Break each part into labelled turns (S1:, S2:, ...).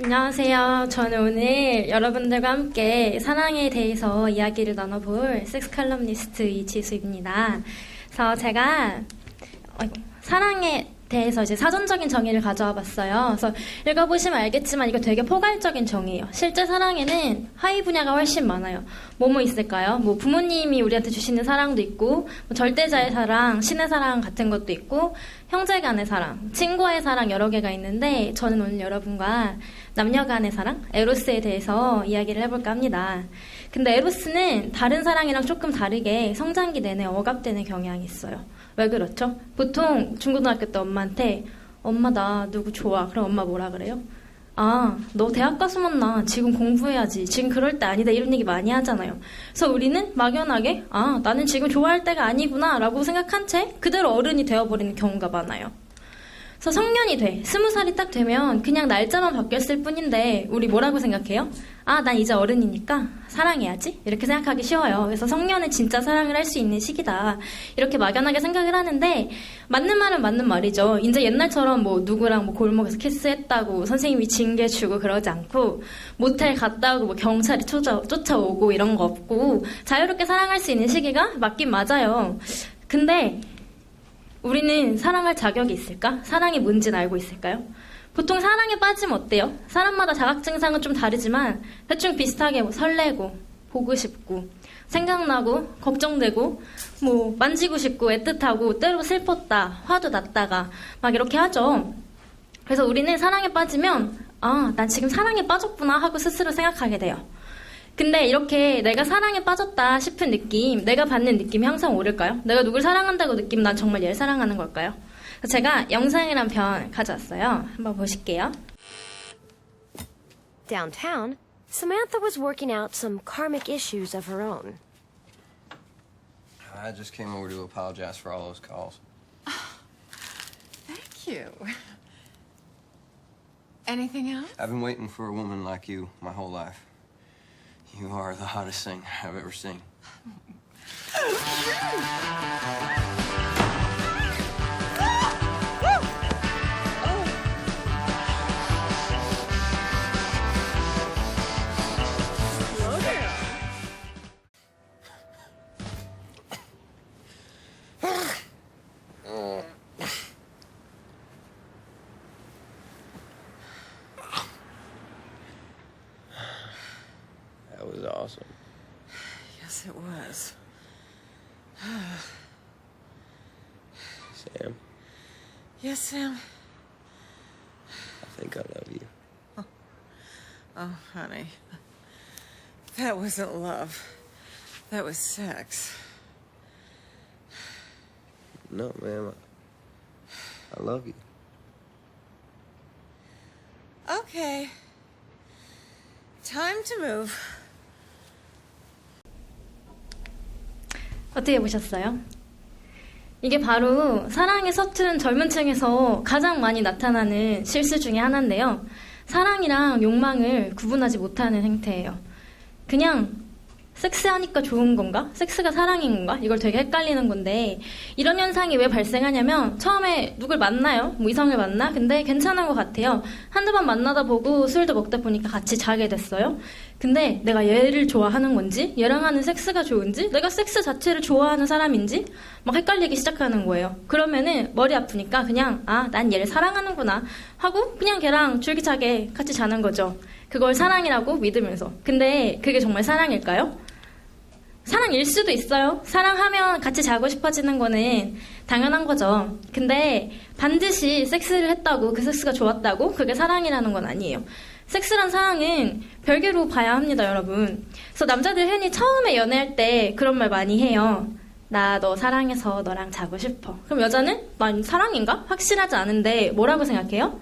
S1: 안녕하세요. 저는 오늘 여러분들과 함께 사랑에 대해서 이야기를 나눠볼 섹스 칼럼니스트 이지수입니다. 그래서 제가 사랑에 대해서 이제 사전적인 정의를 가져와 봤어요. 그래서 읽어보시면 알겠지만 이거 되게 포괄적인 정의예요. 실제 사랑에는 하위 분야가 훨씬 많아요. 뭐뭐 있을까요? 뭐 부모님이 우리한테 주시는 사랑도 있고, 뭐 절대자의 사랑, 신의 사랑 같은 것도 있고, 형제 간의 사랑, 친구와의 사랑 여러 개가 있는데 저는 오늘 여러분과 남녀 간의 사랑, 에로스에 대해서 이야기를 해볼까 합니다. 근데 에로스는 다른 사랑이랑 조금 다르게 성장기 내내 억압되는 경향이 있어요. 왜 그렇죠? 보통 중고등학교 때 엄마한테 엄마 나 누구 좋아. 그럼 엄마 뭐라 그래요? 아, 너 대학 가서 만나. 지금 공부해야지. 지금 그럴 때 아니다. 이런 얘기 많이 하잖아요. 그래서 우리는 막연하게 아, 나는 지금 좋아할 때가 아니구나 라고 생각한 채 그대로 어른이 되어버리는 경우가 많아요. 그래서 성년이 돼. 20살이 딱 되면 그냥 날짜만 바뀌었을 뿐인데 우리 뭐라고 생각해요? 아, 난 이제 어른이니까 사랑해야지? 이렇게 생각하기 쉬워요. 그래서 성년은 진짜 사랑을 할 수 있는 시기다. 이렇게 막연하게 생각을 하는데 맞는 말은 맞는 말이죠. 이제 옛날처럼 뭐 누구랑 뭐 골목에서 키스했다고 선생님이 징계 주고 그러지 않고 모텔 갔다 오고 뭐 경찰이 쫓아오고 이런 거 없고 자유롭게 사랑할 수 있는 시기가 맞긴 맞아요. 근데 우리는 사랑할 자격이 있을까? 사랑이 뭔지는 알고 있을까요? 보통 사랑에 빠지면 어때요? 사람마다 자각 증상은 좀 다르지만 대충 비슷하게 뭐 설레고 보고 싶고 생각나고 걱정되고 뭐 만지고 싶고 애틋하고 때로 슬펐다 화도 났다가 막 이렇게 하죠. 그래서 우리는 사랑에 빠지면 아, 난 지금 사랑에 빠졌구나 하고 스스로 생각하게 돼요. 근데 이렇게 내가 사랑에 빠졌다 싶은 느낌, 내가 받는 느낌이 항상 오를까요? 내가 누굴 사랑한다고 느끼면 난 정말 얘를 사랑하는 걸까요? 제가 영상을 한 편 가져왔어요. 한번 보실게요.
S2: Downtown, Samantha was working out some karmic issues of her own.
S3: I just came over to apologize for all those calls.
S4: Thank you. Anything else?
S3: I've been waiting for a woman like you my whole life. You are the hottest thing I've ever seen. That was awesome.
S4: Yes, it was.
S3: Sam,
S4: Yes, Sam?
S3: I think I love you.
S4: Oh, honey. That wasn't love. That was sex.
S3: No, ma'am. I love you.
S4: Okay. Time to move.
S1: 어떻게 보셨어요? 이게 바로 사랑에 서투른 젊은 층에서 가장 많이 나타나는 실수 중에 하나인데요. 사랑이랑 욕망을 구분하지 못하는 행태예요. 그냥 섹스하니까 좋은 건가? 섹스가 사랑인 건가? 이걸 되게 헷갈리는 건데 이런 현상이 왜 발생하냐면 처음에 누굴 만나요? 뭐 이성을 만나? 근데 괜찮은 것 같아요. 한두 번 만나다 보고 술도 먹다 보니까 같이 자게 됐어요. 근데 내가 얘를 좋아하는 건지 얘랑 하는 섹스가 좋은지 내가 섹스 자체를 좋아하는 사람인지 막 헷갈리기 시작하는 거예요. 그러면은 머리 아프니까 그냥 아, 난 얘를 사랑하는구나 하고 그냥 걔랑 줄기차게 같이 자는 거죠. 그걸 사랑이라고 믿으면서. 근데 그게 정말 사랑일까요? 사랑일 수도 있어요. 사랑하면 같이 자고 싶어지는 거는 당연한 거죠. 근데 반드시 섹스를 했다고 그 섹스가 좋았다고 그게 사랑이라는 건 아니에요. 섹스란 사랑은 별개로 봐야 합니다, 여러분. 그래서 남자들 흔히 처음에 연애할 때 그런 말 많이 해요. 나 너 사랑해서 너랑 자고 싶어. 그럼 여자는 난 사랑인가? 확실하지 않은데 뭐라고 생각해요?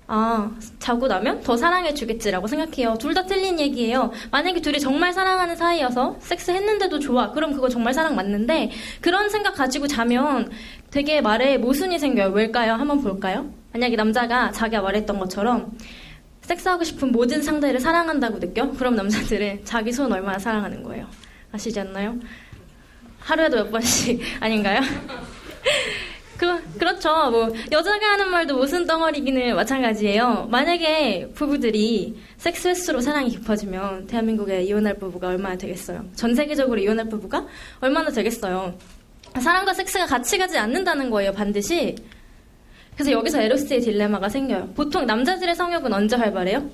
S1: 아, 자고 나면 더 사랑해주겠지라고 생각해요. 둘 다 틀린 얘기예요. 만약에 둘이 정말 사랑하는 사이여서 섹스 했는데도 좋아. 그럼 그거 정말 사랑 맞는데 그런 생각 가지고 자면 되게 말에 모순이 생겨요. 왜일까요? 한번 볼까요? 만약에 남자가 자기가 말했던 것처럼 섹스하고 싶은 모든 상대를 사랑한다고 느껴? 그럼 남자들은 자기 손 얼마나 사랑하는 거예요. 아시지 않나요? 하루에도 몇 번씩 아닌가요? 그렇죠. 뭐 여자가 하는 말도 모순 덩어리기는 마찬가지예요. 만약에 부부들이 섹스 횟수로 사랑이 깊어지면 대한민국에 이혼할 부부가 얼마나 되겠어요? 전 세계적으로 이혼할 부부가 얼마나 되겠어요? 사랑과 섹스가 같이 가지 않는다는 거예요, 반드시. 그래서 여기서 에로스의 딜레마가 생겨요. 보통 남자들의 성욕은 언제 활발해요?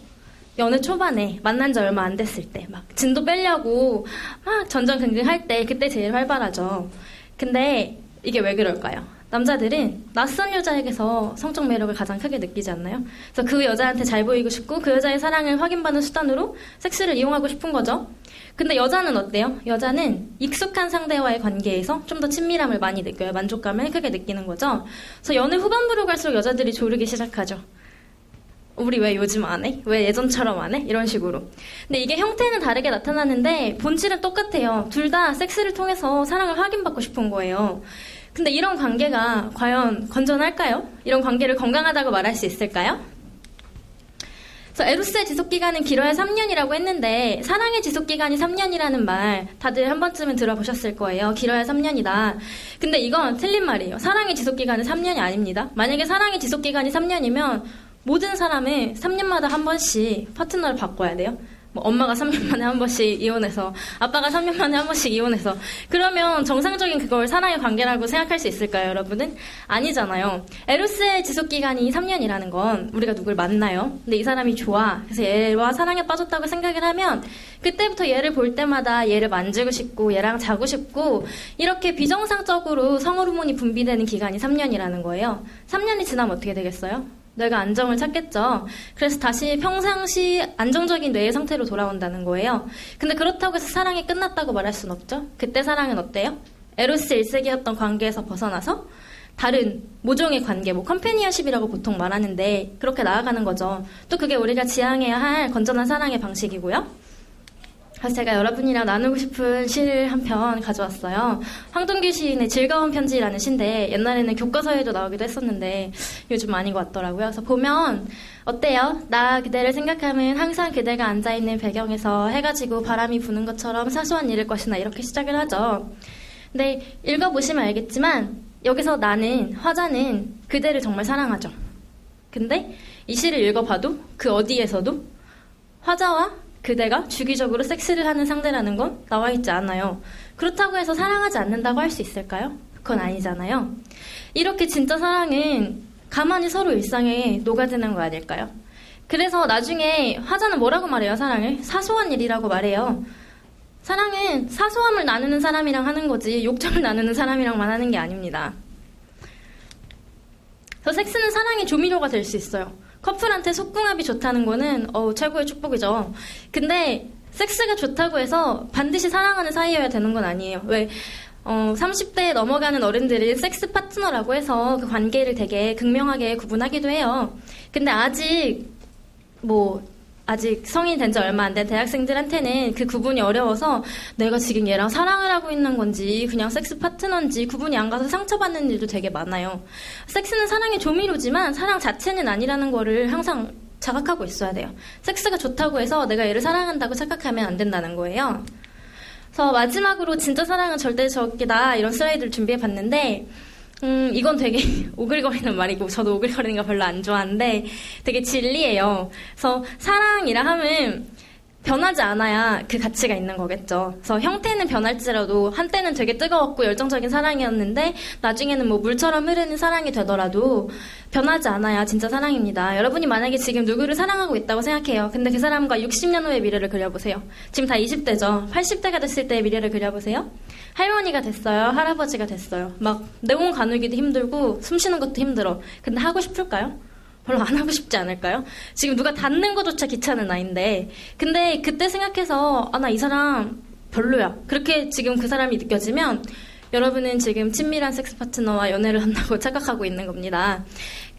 S1: 연애 초반에 만난 지 얼마 안 됐을 때 막 진도 빼려고 막 전전긍긍할 때 그때 제일 활발하죠. 근데 이게 왜 그럴까요? 남자들은 낯선 여자에게서 성적 매력을 가장 크게 느끼지 않나요? 그래서 그 여자한테 잘 보이고 싶고 그 여자의 사랑을 확인받는 수단으로 섹스를 이용하고 싶은 거죠. 근데 여자는 어때요? 여자는 익숙한 상대와의 관계에서 좀 더 친밀함을 많이 느껴요. 만족감을 크게 느끼는 거죠. 그래서 연애 후반부로 갈수록 여자들이 조르기 시작하죠. 우리 왜 요즘 안 해? 왜 예전처럼 안 해? 이런 식으로. 근데 이게 형태는 다르게 나타나는데 본질은 똑같아요. 둘 다 섹스를 통해서 사랑을 확인받고 싶은 거예요. 근데 이런 관계가 과연 건전할까요? 이런 관계를 건강하다고 말할 수 있을까요? 그래서 에로스의 지속기간은 길어야 3년이라고 했는데 사랑의 지속기간이 3년이라는 말 다들 한 번쯤은 들어보셨을 거예요. 길어야 3년이다. 근데 이건 틀린 말이에요. 사랑의 지속기간은 3년이 아닙니다. 만약에 사랑의 지속기간이 3년이면 모든 사람은 3년마다 한 번씩 파트너를 바꿔야 돼요. 뭐 엄마가 3년 만에 한 번씩 이혼해서 아빠가 3년 만에 한 번씩 이혼해서 그러면 정상적인 그걸 사랑의 관계라고 생각할 수 있을까요, 여러분은? 아니잖아요. 에로스의 지속기간이 3년이라는 건 우리가 누굴 만나요. 근데 이 사람이 좋아. 그래서 얘와 사랑에 빠졌다고 생각을 하면 그때부터 얘를 볼 때마다 얘를 만지고 싶고 얘랑 자고 싶고 이렇게 비정상적으로 성호르몬이 분비되는 기간이 3년이라는 거예요. 3년이 지나면 어떻게 되겠어요? 뇌가 안정을 찾겠죠. 그래서 다시 평상시 안정적인 뇌의 상태로 돌아온다는 거예요. 근데 그렇다고 해서 사랑이 끝났다고 말할 순 없죠. 그때 사랑은 어때요? 에로스 1세기였던 관계에서 벗어나서 다른 모종의 관계, 뭐 컴패니언십이라고 보통 말하는데 그렇게 나아가는 거죠. 또 그게 우리가 지향해야 할 건전한 사랑의 방식이고요. 그래서 제가 여러분이랑 나누고 싶은 시를 한 편 가져왔어요. 황동규 시인의 즐거운 편지라는 시인데 옛날에는 교과서에도 나오기도 했었는데 요즘 아닌 것 같더라고요. 그래서 보면 어때요? 나 그대를 생각하면 항상 그대가 앉아있는 배경에서 해가 지고 바람이 부는 것처럼 사소한 일일 것이나 이렇게 시작을 하죠. 근데 읽어보시면 알겠지만 여기서 나는, 화자는 그대를 정말 사랑하죠. 근데 이 시를 읽어봐도 그 어디에서도 화자와 그대가 주기적으로 섹스를 하는 상대라는 건 나와 있지 않아요. 그렇다고 해서 사랑하지 않는다고 할 수 있을까요? 그건 아니잖아요. 이렇게 진짜 사랑은 가만히 서로 일상에 녹아드는 거 아닐까요? 그래서 나중에 화자는 뭐라고 말해요, 사랑을? 사소한 일이라고 말해요. 사랑은 사소함을 나누는 사람이랑 하는 거지 욕정을 나누는 사람이랑만 하는 게 아닙니다. 그래서 섹스는 사랑의 조미료가 될 수 있어요. 커플한테 속궁합이 좋다는 거는 최고의 축복이죠. 근데 섹스가 좋다고 해서 반드시 사랑하는 사이여야 되는 건 아니에요. 왜 30대에 넘어가는 어른들은 섹스 파트너라고 해서 그 관계를 되게 극명하게 구분하기도 해요. 근데 아직 성인 된 지 얼마 안 된 대학생들한테는 그 구분이 어려워서 내가 지금 얘랑 사랑을 하고 있는 건지 그냥 섹스 파트너인지 구분이 안 가서 상처받는 일도 되게 많아요. 섹스는 사랑의 조미료지만 사랑 자체는 아니라는 거를 항상 자각하고 있어야 돼요. 섹스가 좋다고 해서 내가 얘를 사랑한다고 착각하면 안 된다는 거예요. 그래서 마지막으로 진짜 사랑은 절대적이다 이런 슬라이드를 준비해봤는데 이건 되게 오글거리는 말이고 저도 오글거리는 거 별로 안 좋아하는데 되게 진리예요. 그래서 사랑이라 함은 변하지 않아야 그 가치가 있는 거겠죠. 그래서 형태는 변할지라도 한때는 되게 뜨거웠고 열정적인 사랑이었는데 나중에는 뭐 물처럼 흐르는 사랑이 되더라도 변하지 않아야 진짜 사랑입니다. 여러분이 만약에 지금 누구를 사랑하고 있다고 생각해요. 근데 그 사람과 60년 후의 미래를 그려보세요. 지금 다 20대죠. 80대가 됐을 때의 미래를 그려보세요. 할머니가 됐어요. 할아버지가 됐어요. 막 내공 가누기도 힘들고 숨 쉬는 것도 힘들어. 근데 하고 싶을까요? 별로 안 하고 싶지 않을까요? 지금 누가 닿는 것조차 귀찮은 나이인데 근데 그때 생각해서 나 이 사람 별로야. 그렇게 지금 그 사람이 느껴지면 여러분은 지금 친밀한 섹스 파트너와 연애를 한다고 착각하고 있는 겁니다.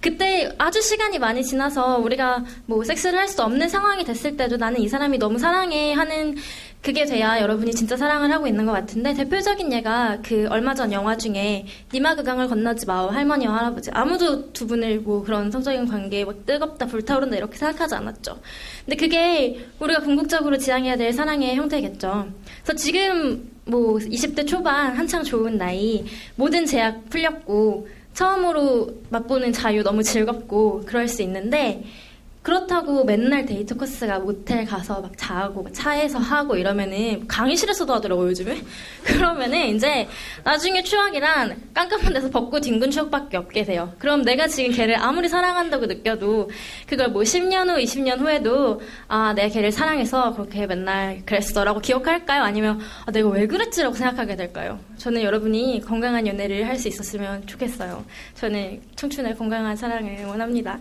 S1: 그때 아주 시간이 많이 지나서 우리가 뭐 섹스를 할 수 없는 상황이 됐을 때도 나는 이 사람이 너무 사랑해 하는 그게 돼야 여러분이 진짜 사랑을 하고 있는 것 같은데 대표적인 예가 그 얼마 전 영화 중에 니마 그강을 건너지 마오 할머니와 할아버지 아무도 두 분을 뭐 그런 성적인 관계에 뭐 뜨겁다 불타오른다 이렇게 생각하지 않았죠. 근데 그게 우리가 궁극적으로 지향해야 될 사랑의 형태겠죠. 그래서 지금 뭐 20대 초반 한창 좋은 나이 모든 제약 풀렸고 처음으로 맛보는 자유 너무 즐겁고 그럴 수 있는데 그렇다고 맨날 데이트 코스가 모텔 가서 막 자고 막 차에서 하고 이러면은 강의실에서도 하더라고요, 요즘에. 그러면은 이제 나중에 추억이란 깜깜한 데서 벗고 뒹군 추억밖에 없게 돼요. 그럼 내가 지금 걔를 아무리 사랑한다고 느껴도 그걸 뭐 10년 후, 20년 후에도 아, 내가 걔를 사랑해서 그렇게 맨날 그랬어라고 기억할까요? 아니면 아, 내가 왜 그랬지라고 생각하게 될까요? 저는 여러분이 건강한 연애를 할 수 있었으면 좋겠어요. 저는 청춘의 건강한 사랑을 원합니다.